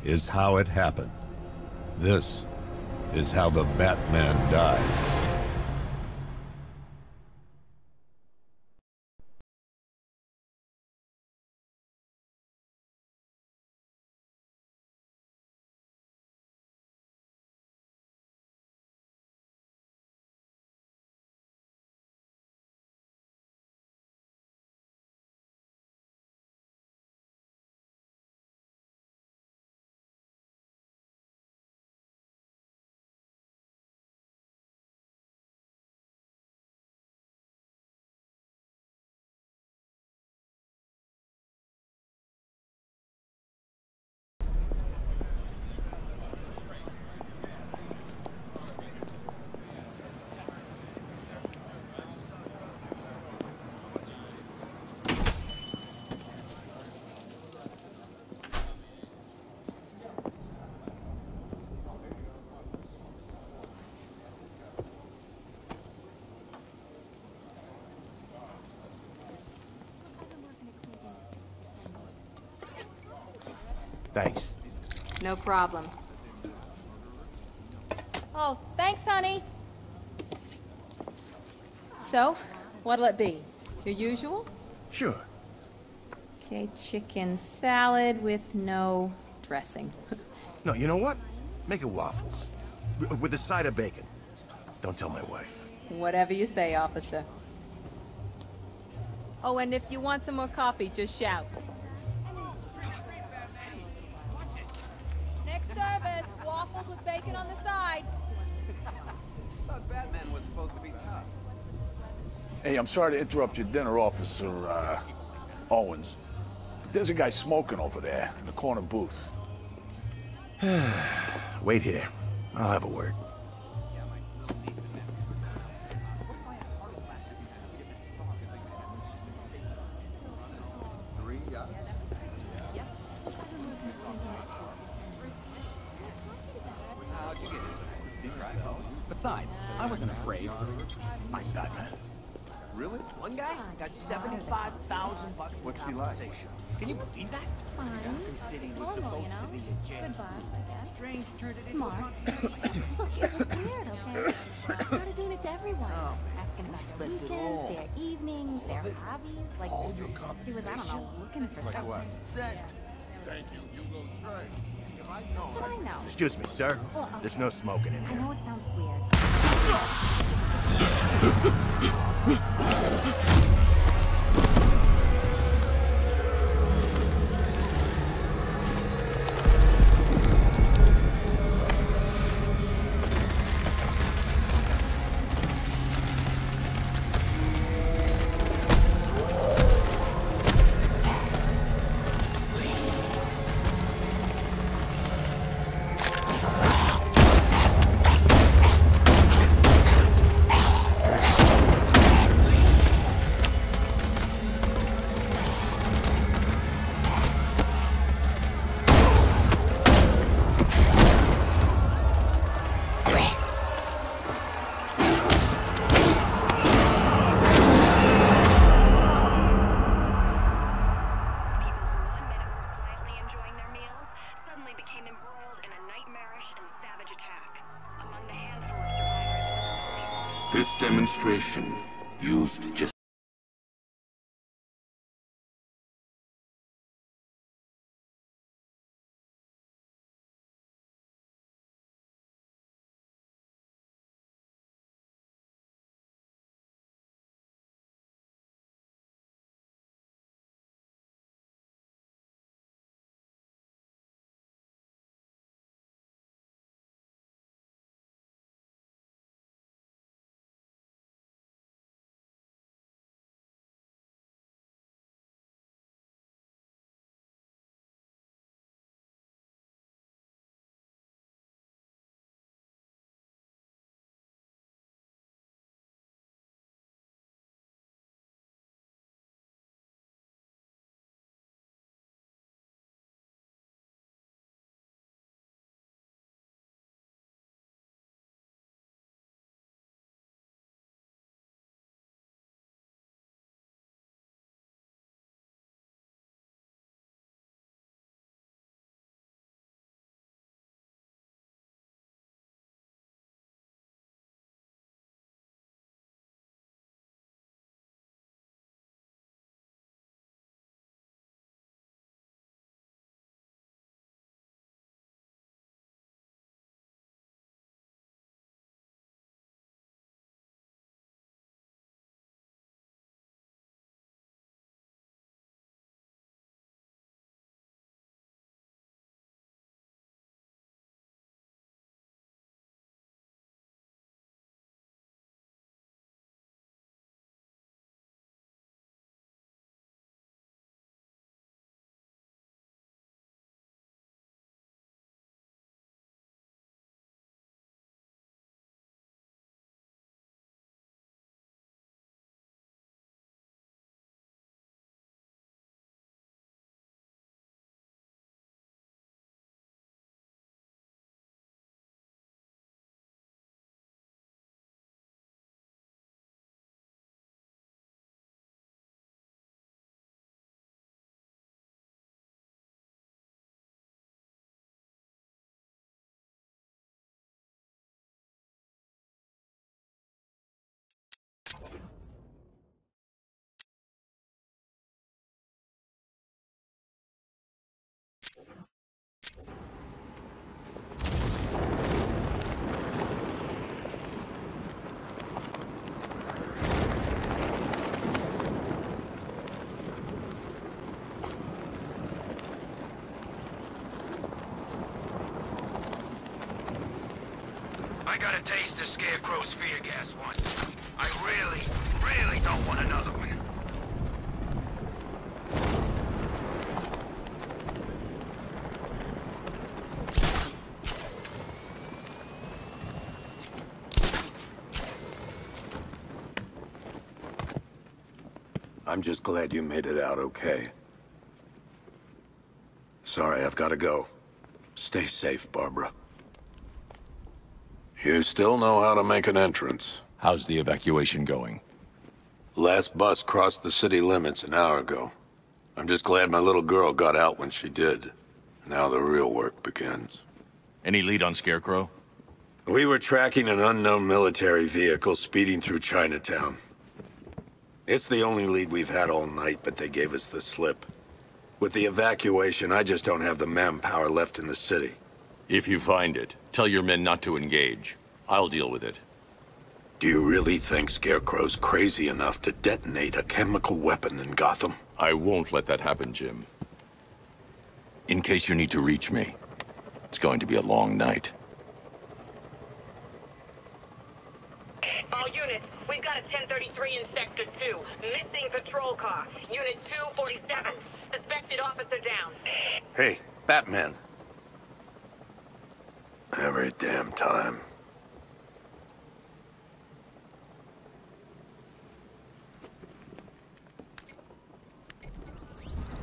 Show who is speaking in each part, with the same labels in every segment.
Speaker 1: is how it happened. This is how the Batman died.
Speaker 2: Thanks.
Speaker 3: No problem. Oh, thanks, honey. So, what'll it be? Your usual?
Speaker 2: Sure.
Speaker 3: Okay, chicken salad with no dressing.
Speaker 2: No, you know what? Make it waffles. With a side of bacon. Don't tell my wife.
Speaker 3: Whatever you say, officer. Oh, and if you want some more coffee, just shout. Next service, waffles with bacon on the side.
Speaker 4: I thought Batman was supposed to be tough.
Speaker 5: Hey, I'm sorry to interrupt your dinner, Officer, Owens. But there's a guy smoking over there in the corner booth.
Speaker 2: Wait here. I'll have a word.
Speaker 4: How'd you get it? Besides, I wasn't afraid. I'm Batman. Really?
Speaker 6: One guy got $75,000 in compensation. Can you believe that?
Speaker 7: Fine.
Speaker 6: Arkham City was
Speaker 7: Normal,
Speaker 6: supposed to be a jail.
Speaker 7: Good boss, I guess.
Speaker 6: Strange turned it into a
Speaker 7: Smart.
Speaker 6: concentration.
Speaker 7: Look, it was weird, okay? I started doing it to everyone.
Speaker 6: Oh,
Speaker 7: Asking about their
Speaker 6: respect it
Speaker 7: weekends,
Speaker 6: all.
Speaker 7: their evenings, their hobbies. Like,
Speaker 2: All your
Speaker 7: she was, I don't know, looking for something.
Speaker 5: what?
Speaker 8: Thank you. You go straight. If I know.
Speaker 7: But I know.
Speaker 2: Excuse me, sir. There's no smoking in
Speaker 7: I
Speaker 2: here.
Speaker 7: know it sounds weird.
Speaker 9: This demonstration used just
Speaker 2: I got a taste of Scarecrow's fear gas once. I really, really don't want another one.
Speaker 1: I'm just glad you made it out okay. Sorry, I've got to go. Stay safe, Barbara. You still know how to make an entrance.
Speaker 10: How's the evacuation going?
Speaker 1: Last bus crossed the city limits an hour ago. I'm just glad my little girl got out when she did. Now the real work begins.
Speaker 10: Any lead on Scarecrow?
Speaker 1: We were tracking an unknown military vehicle speeding through Chinatown. It's the only lead we've had all night, but they gave us the slip. With the evacuation, I just don't have the manpower left in the city.
Speaker 10: If you find it, tell your men not to engage. I'll deal with it.
Speaker 1: Do you really think Scarecrow's crazy enough to detonate a chemical weapon in Gotham?
Speaker 10: I won't let that happen, Jim. In case you need to reach me, it's going to be a long night.
Speaker 11: All units, we've got a 1033 in Sector 2. Missing patrol car. Unit 247. Suspected officer down.
Speaker 1: Hey, Batman. Every damn time.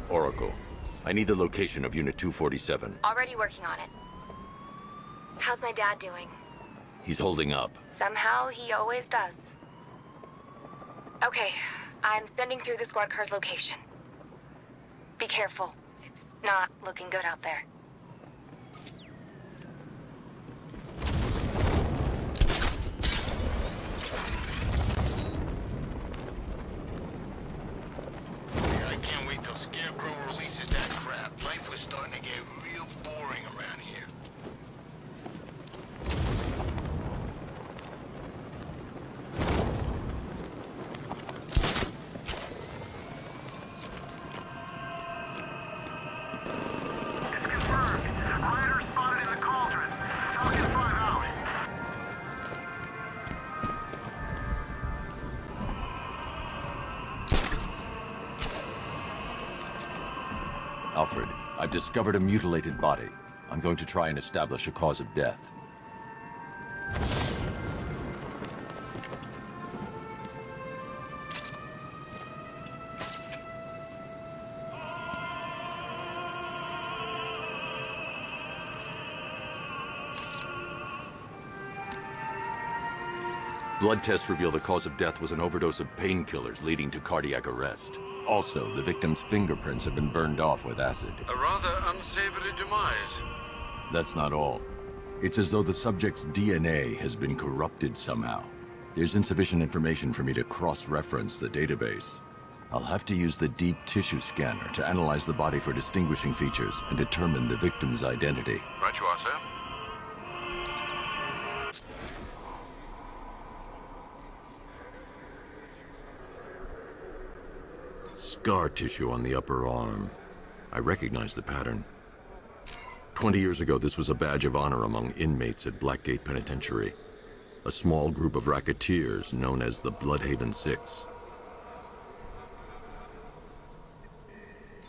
Speaker 10: Oracle, I need the location of Unit 247.
Speaker 7: Already working on it. How's my dad doing?
Speaker 10: He's holding up.
Speaker 7: Somehow, he always does. Okay, I'm sending through the squad car's location. Be careful. It's not looking good out there.
Speaker 2: I can't wait till Scarecrow releases that crap. Life was starting to get real boring around here.
Speaker 10: Alfred, I've discovered a mutilated body. I'm going to try and establish a cause of death. Blood tests reveal the cause of death was an overdose of painkillers leading to cardiac arrest. Also, the victim's fingerprints have been burned off with acid.
Speaker 8: A rather unsavory demise.
Speaker 10: That's not all. It's as though the subject's DNA has been corrupted somehow. There's insufficient information for me to cross-reference the database. I'll have to use the deep tissue scanner to analyze the body for distinguishing features and determine the victim's identity.
Speaker 8: Right you are, sir.
Speaker 10: Scar tissue on the upper arm. I recognize the pattern. 20 years ago, this was a badge of honor among inmates at Blackgate Penitentiary. A small group of racketeers known as the Bloodhaven Six.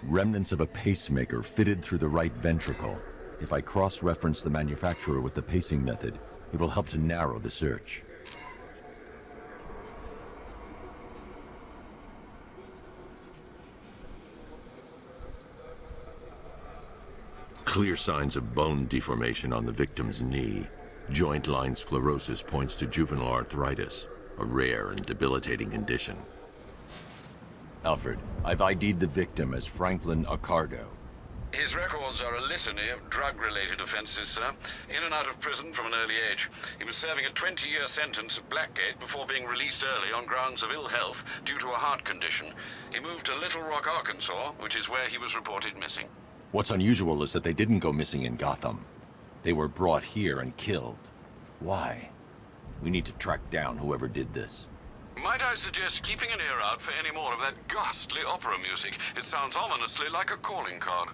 Speaker 10: Remnants of a pacemaker fitted through the right ventricle. If I cross-reference the manufacturer with the pacing method, it will help to narrow the search. Clear signs of bone deformation on the victim's knee. Joint line sclerosis points to juvenile arthritis, a rare and debilitating condition. Alfred, I've ID'd the victim as Franklin Accardo.
Speaker 8: His records are a litany of drug-related offenses, sir. In and out of prison from an early age. He was serving a 20-year sentence at Blackgate before being released early on grounds of ill health due to a heart condition. He moved to Little Rock, Arkansas, which is where he was reported missing.
Speaker 10: What's unusual is that they didn't go missing in Gotham. They were brought here and killed. Why? We need to track down whoever did this.
Speaker 8: Might I suggest keeping an ear out for any more of that ghastly opera music? It sounds ominously like a calling card.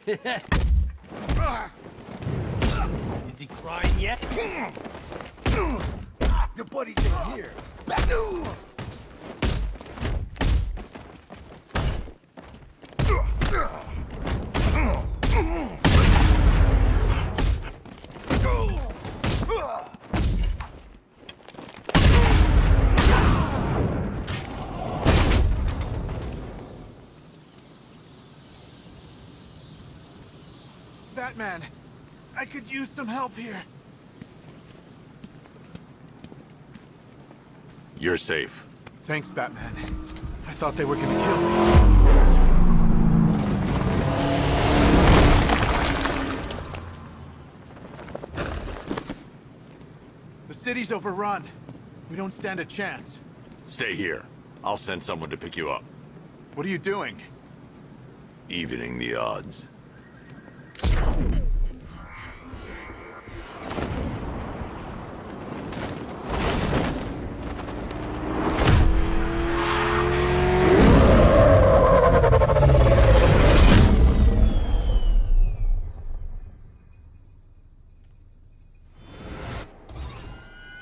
Speaker 6: Is he crying yet?
Speaker 2: Your buddy's in here.
Speaker 6: Batman, I could use some help here.
Speaker 10: You're safe.
Speaker 6: Thanks, Batman. I thought they were gonna kill me. The city's overrun. We don't stand a chance.
Speaker 10: Stay here. I'll send someone to pick you up.
Speaker 6: What are you doing?
Speaker 10: Evening the odds.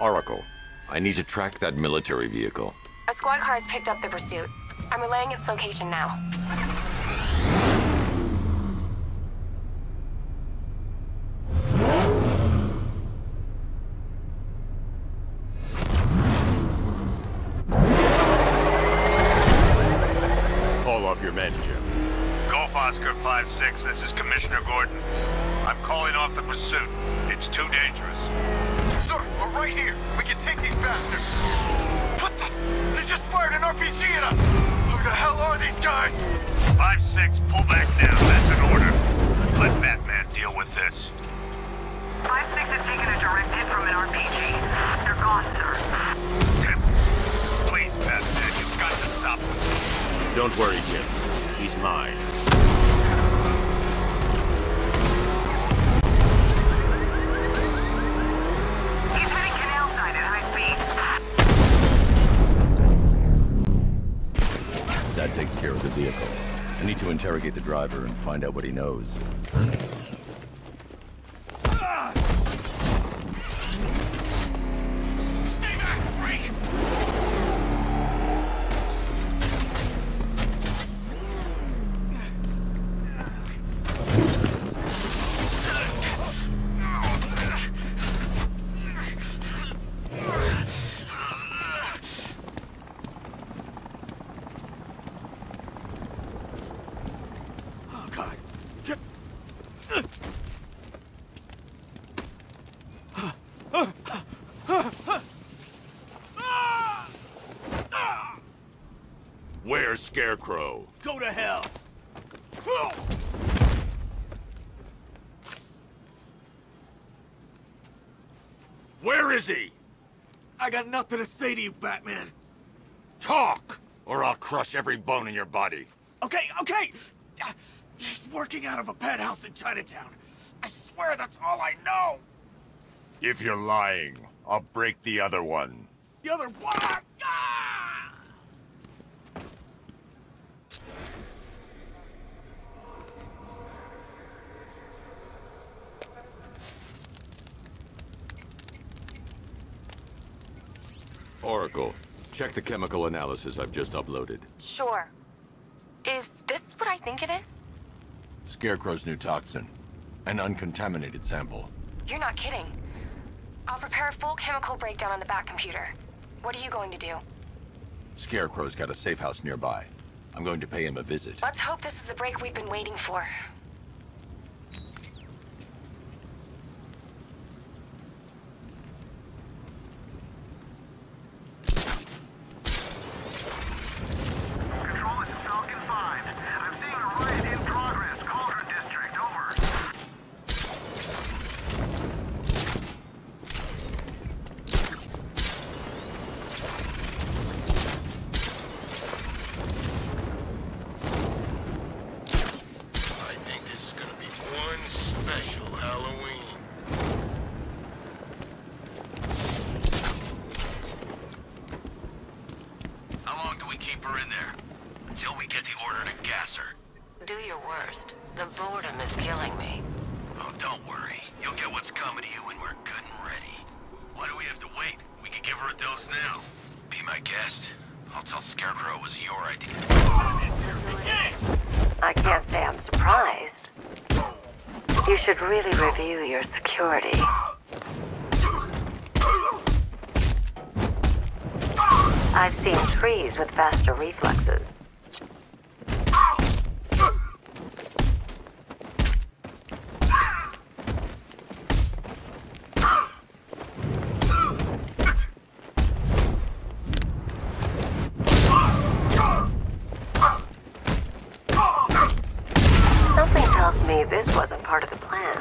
Speaker 10: Oracle, I need to track that military vehicle.
Speaker 7: A squad car has picked up the pursuit. I'm relaying its location now.
Speaker 10: Call off your men, Jim.
Speaker 12: Golf Oscar 5-6, this is Commissioner Gordon. I'm calling off the pursuit. It's too dangerous.
Speaker 2: Sir, we're right here. We can take these bastards. What the? They just fired an RPG at us. Who the hell are these guys?
Speaker 12: 5-6, pull back now. That's an order. Let Batman deal with this.
Speaker 11: 5-6 has taken a direct hit from an RPG. They're gone, sir.
Speaker 12: Tim, please, Batman, you've got to stop them.
Speaker 10: Don't worry, Jim. He's mine.
Speaker 11: He's heading canal side at high speed.
Speaker 10: That takes care of the vehicle. I need to interrogate the driver and find out what he knows.
Speaker 2: Stay back, freak!
Speaker 10: Where's Scarecrow?
Speaker 6: Go to hell!
Speaker 10: Where is he?
Speaker 6: I got nothing to say to you, Batman.
Speaker 10: Talk, or I'll crush every bone in your body.
Speaker 6: Okay. He's working out of a penthouse in Chinatown. I swear that's all I know.
Speaker 10: If you're lying, I'll break the other one.
Speaker 6: The other one! Ah!
Speaker 10: Oracle, check the chemical analysis I've just uploaded.
Speaker 7: Sure. Is this what I think it is?
Speaker 10: Scarecrow's new toxin. An uncontaminated sample.
Speaker 7: You're not kidding. I'll prepare a full chemical breakdown on the back computer. What are you going to do?
Speaker 10: Scarecrow's got a safe house nearby. I'm going to pay him a visit.
Speaker 7: Let's hope this is the break we've been waiting for.
Speaker 12: Control, this is Falcon 5. I'm seeing a riot in progress. Cauldron District, over.
Speaker 2: I think
Speaker 13: honest, the boredom is killing me.
Speaker 2: Oh, don't worry. You'll get what's coming to you when we're good and ready. Why do we have to wait? We can give her a dose now. Be my guest. I'll tell Scarecrow it was your idea.
Speaker 13: I can't say I'm surprised. You should really review your security. I've seen trees with faster reflexes. Something tells me this wasn't part of the plan.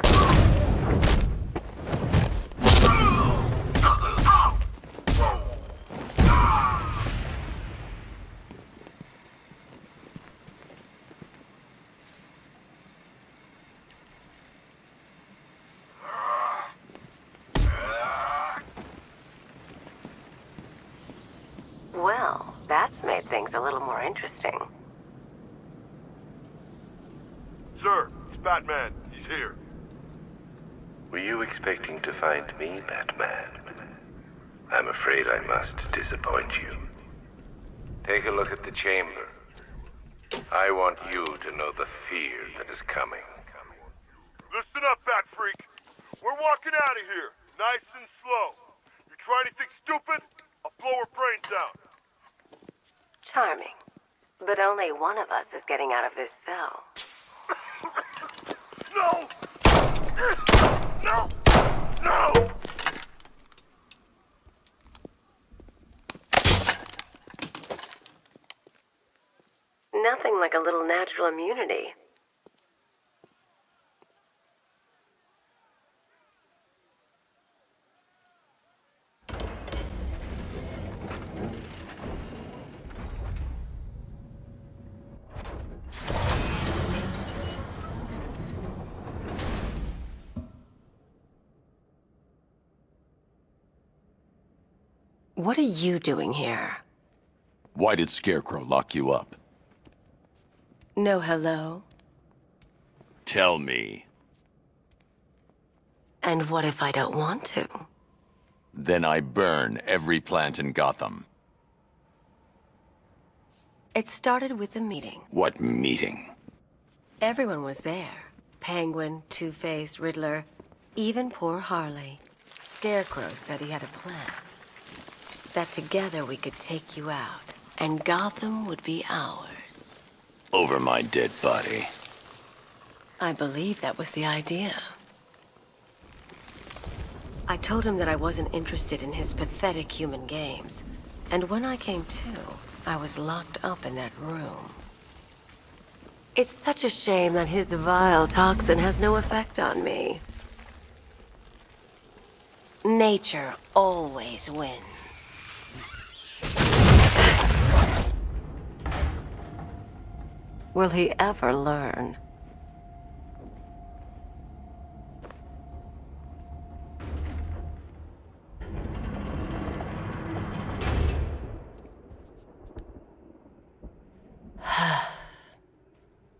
Speaker 13: Well, that's made things a little more interesting.
Speaker 14: Sir, it's Batman. He's here.
Speaker 15: Were you expecting to find me, Batman? I'm afraid I must disappoint you. Take a look at the chamber. I want you to know the fear that is coming.
Speaker 14: Listen up, Bat Freak. We're walking out of here, nice and slow. You try anything stupid, I'll blow her brains out.
Speaker 13: Charming. But only one of us is getting out of this cell.
Speaker 14: No! No! No!
Speaker 13: Nothing like a little natural immunity. What are you doing here?
Speaker 10: Why did Scarecrow lock you up?
Speaker 13: No hello?
Speaker 10: Tell me.
Speaker 13: And what if I don't want to?
Speaker 10: Then I burn every plant in Gotham.
Speaker 13: It started with a meeting.
Speaker 10: What meeting?
Speaker 13: Everyone was there. Penguin, Two-Face, Riddler, even poor Harley. Scarecrow said he had a plan. That together we could take you out, and Gotham would be ours.
Speaker 10: Over my dead body.
Speaker 13: I believe that was the idea. I told him that I wasn't interested in his pathetic human games. And when I came to, I was locked up in that room. It's such a shame that his vile toxin has no effect on me. Nature always wins. Will he ever learn?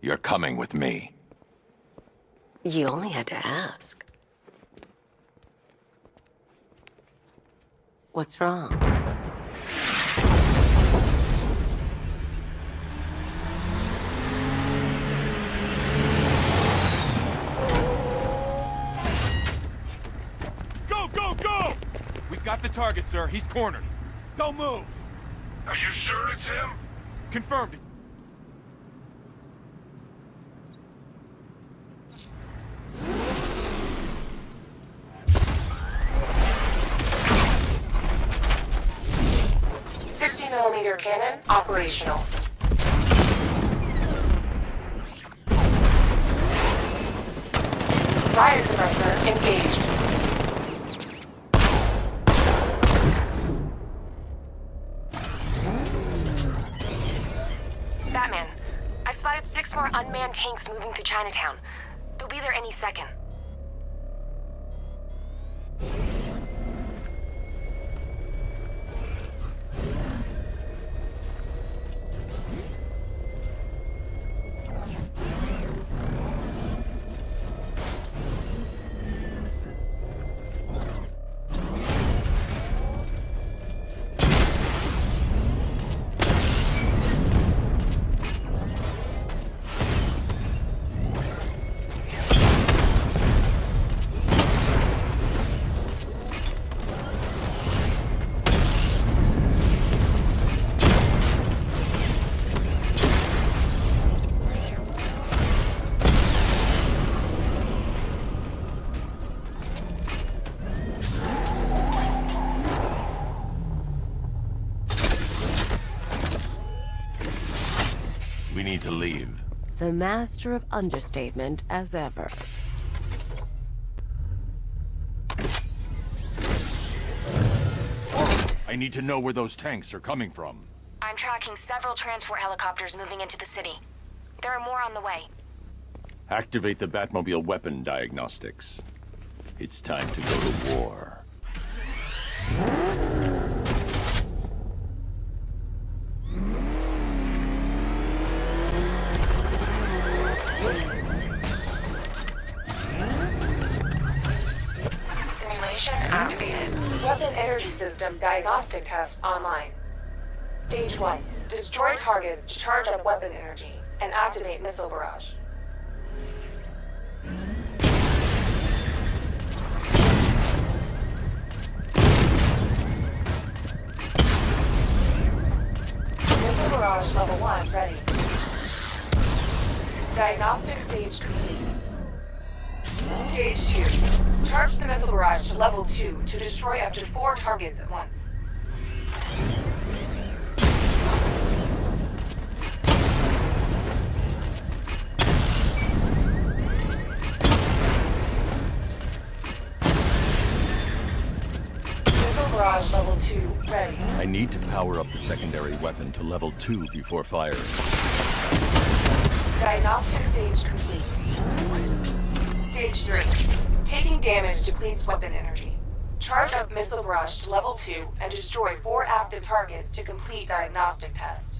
Speaker 10: You're coming with me.
Speaker 13: You only had to ask. What's wrong?
Speaker 6: Go! We've got the target, sir. He's cornered. Don't move.
Speaker 14: Are you sure it's him?
Speaker 6: Confirmed.
Speaker 13: .60mm cannon operational. Riot suppressor engaged. Batman, I've spotted 6 more unmanned tanks moving through Chinatown. They'll be there any second.
Speaker 10: need to leave.
Speaker 13: The master of understatement as ever.
Speaker 10: I need to know where those tanks are coming from.
Speaker 7: I'm tracking several transport helicopters moving into the city. There are more on the way.
Speaker 10: Activate the Batmobile weapon diagnostics. It's time to go to war.
Speaker 16: Simulation activated. Weapon energy system diagnostic test online. Stage 1. Destroy targets to charge up weapon energy and activate missile barrage. Missile barrage level 1 ready. Diagnostic stage complete. Stage 2. Charge the missile barrage to level 2 to destroy up to 4 targets at once. Missile barrage level 2 ready.
Speaker 10: I need to power up the secondary weapon to level 2 before firing.
Speaker 16: Diagnostic stage complete. Stage 3. Taking damage depletes weapon energy. Charge up missile barrage to level 2 and destroy 4 active targets to complete diagnostic test.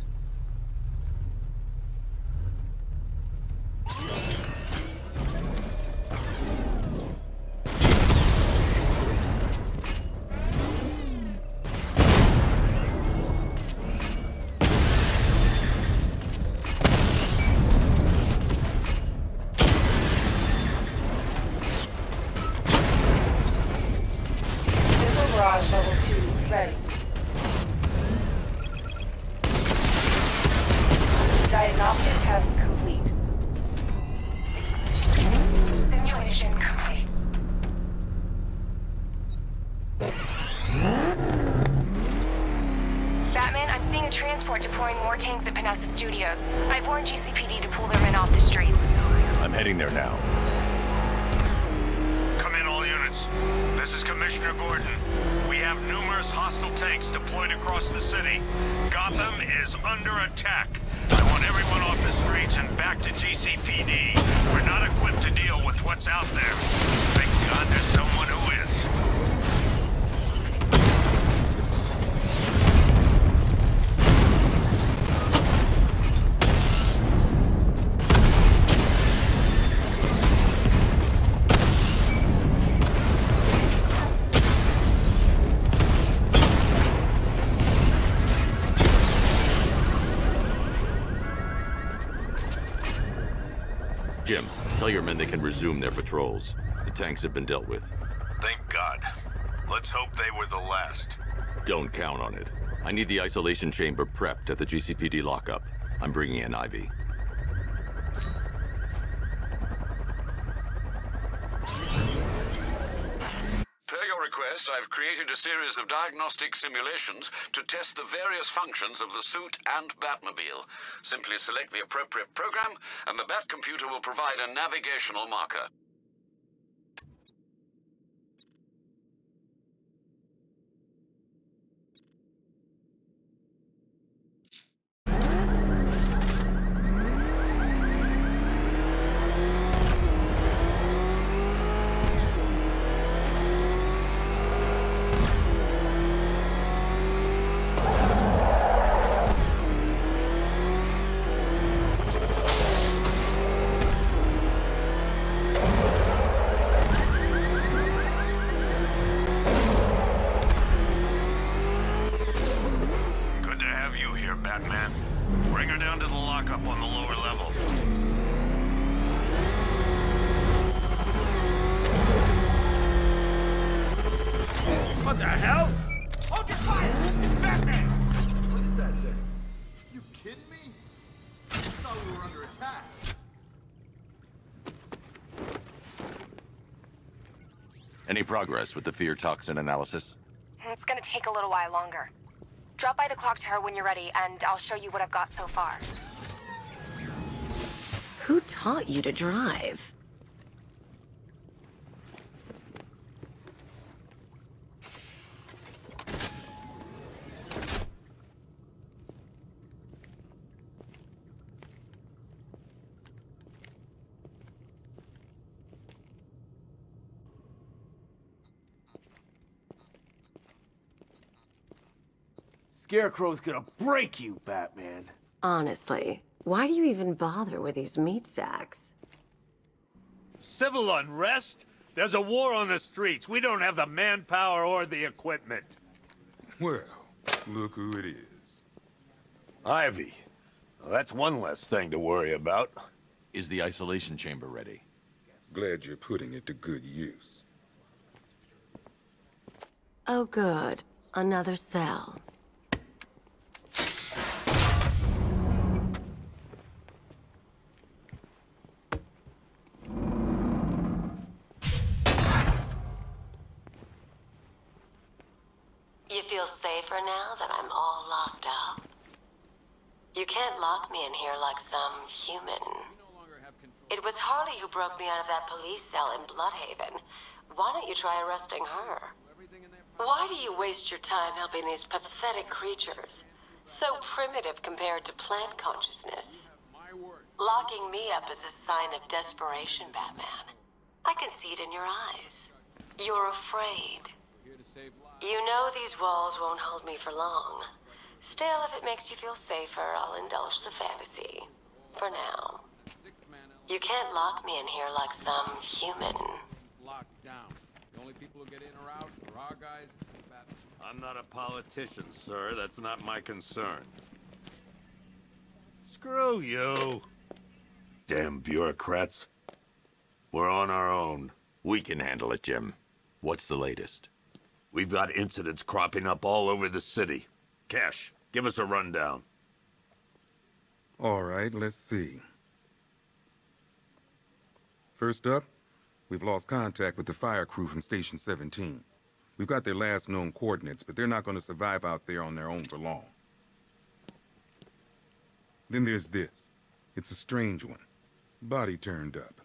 Speaker 16: Barrage level 2 ready. Diagnostic test complete. Simulation complete.
Speaker 7: Batman, I'm seeing a transport deploying more tanks at Panessa Studios. I've warned GCPD to pull their men off the streets.
Speaker 10: I'm heading there now.
Speaker 12: Come in, all units. This is Commissioner Gordon. We have numerous hostile tanks deployed across the city. Gotham is under attack. I want everyone off the streets and back to GCPD. We're not equipped to deal with what's out there. Thank God there's someone who is.
Speaker 10: Jim, tell your men they can resume their patrols. The tanks have been dealt with.
Speaker 12: Thank God. Let's hope they were the last.
Speaker 10: Don't count on it. I need the isolation chamber prepped at the GCPD lockup. I'm bringing in Ivy.
Speaker 8: Per your request, I've created a series of diagnostic simulations to test the various functions of the suit and Batmobile. Simply select the appropriate program, and the Bat computer will provide a navigational marker.
Speaker 12: Batman. Bring her down to the lockup on the lower level.
Speaker 6: What the hell? Hold your fire! It's Batman!
Speaker 17: What is that thing? You kidding me? I thought we were under attack.
Speaker 10: Any progress with the fear toxin analysis?
Speaker 7: It's gonna take a little while longer. Drop by the clock tower when you're ready, and I'll show you what I've got so far.
Speaker 13: Who taught you to drive?
Speaker 6: Scarecrow's gonna break you, Batman.
Speaker 13: Honestly, why do you even bother with these meat sacks?
Speaker 12: Civil unrest? There's a war on the streets. We don't have the manpower or the equipment.
Speaker 18: Well, look who it is.
Speaker 1: Ivy. Well, that's one less thing to worry about.
Speaker 10: Is the isolation chamber ready?
Speaker 18: Glad you're putting it to good use.
Speaker 13: Oh good. Another cell. You feel safer now that I'm all locked up? You can't lock me in here like some human. It was Harley who broke me out of that police cell in Bloodhaven. Why don't you try arresting her? Why do you waste your time helping these pathetic creatures? So primitive compared to plant consciousness. Locking me up is a sign of desperation, Batman. I can see it in your eyes. You're afraid. You know these walls won't hold me for long. Still, if it makes you feel safer, I'll indulge the fantasy. For now. You can't lock me in here like some human.
Speaker 8: Locked down. The only people who get in or out are our guys and Batman.
Speaker 1: I'm not a politician, sir. That's not my concern. Screw you. Damn bureaucrats. We're on our own.
Speaker 10: We can handle it, Jim. What's the latest?
Speaker 1: We've got incidents cropping up all over the city. Cash, give us a rundown.
Speaker 18: All right, let's see. First up, we've lost contact with the fire crew from Station 17. We've got their last known coordinates, but they're not going to survive out there on their own for long. Then there's this. It's a strange one. Body turned up.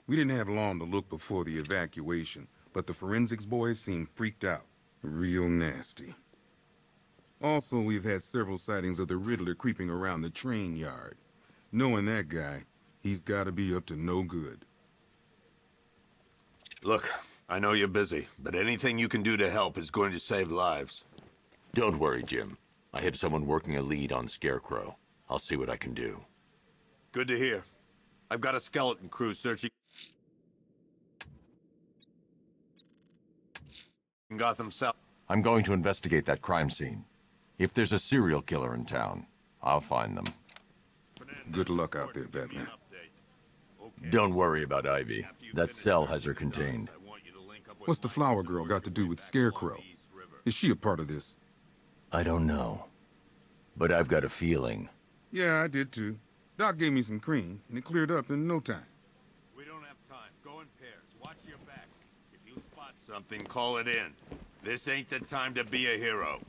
Speaker 18: We didn't have long to look before the evacuation, but the forensics boys seemed freaked out. Real nasty. Also, we've had several sightings of the Riddler creeping around the train yard. Knowing that guy, he's got to be up to no good.
Speaker 1: Look, I know you're busy, but anything you can do to help is going to save lives.
Speaker 10: Don't worry, Jim. I have someone working a lead on Scarecrow. I'll see what I can do.
Speaker 1: Good to hear. I've got a skeleton crew searching in Gotham South.
Speaker 10: I'm going to investigate that crime scene. If there's a serial killer in town, I'll find them.
Speaker 18: Good luck out there, Batman.
Speaker 10: Don't worry about Ivy. That cell has her contained.
Speaker 18: What's the flower girl got to do with Scarecrow? Is she a part of this?
Speaker 10: I don't know. But I've got a feeling.
Speaker 18: Yeah, I did too. Doc gave me some cream, and it cleared up in no time.
Speaker 1: We don't have time. Go in pairs. Watch your backs. If you spot something, call it in. This ain't the time to be a hero.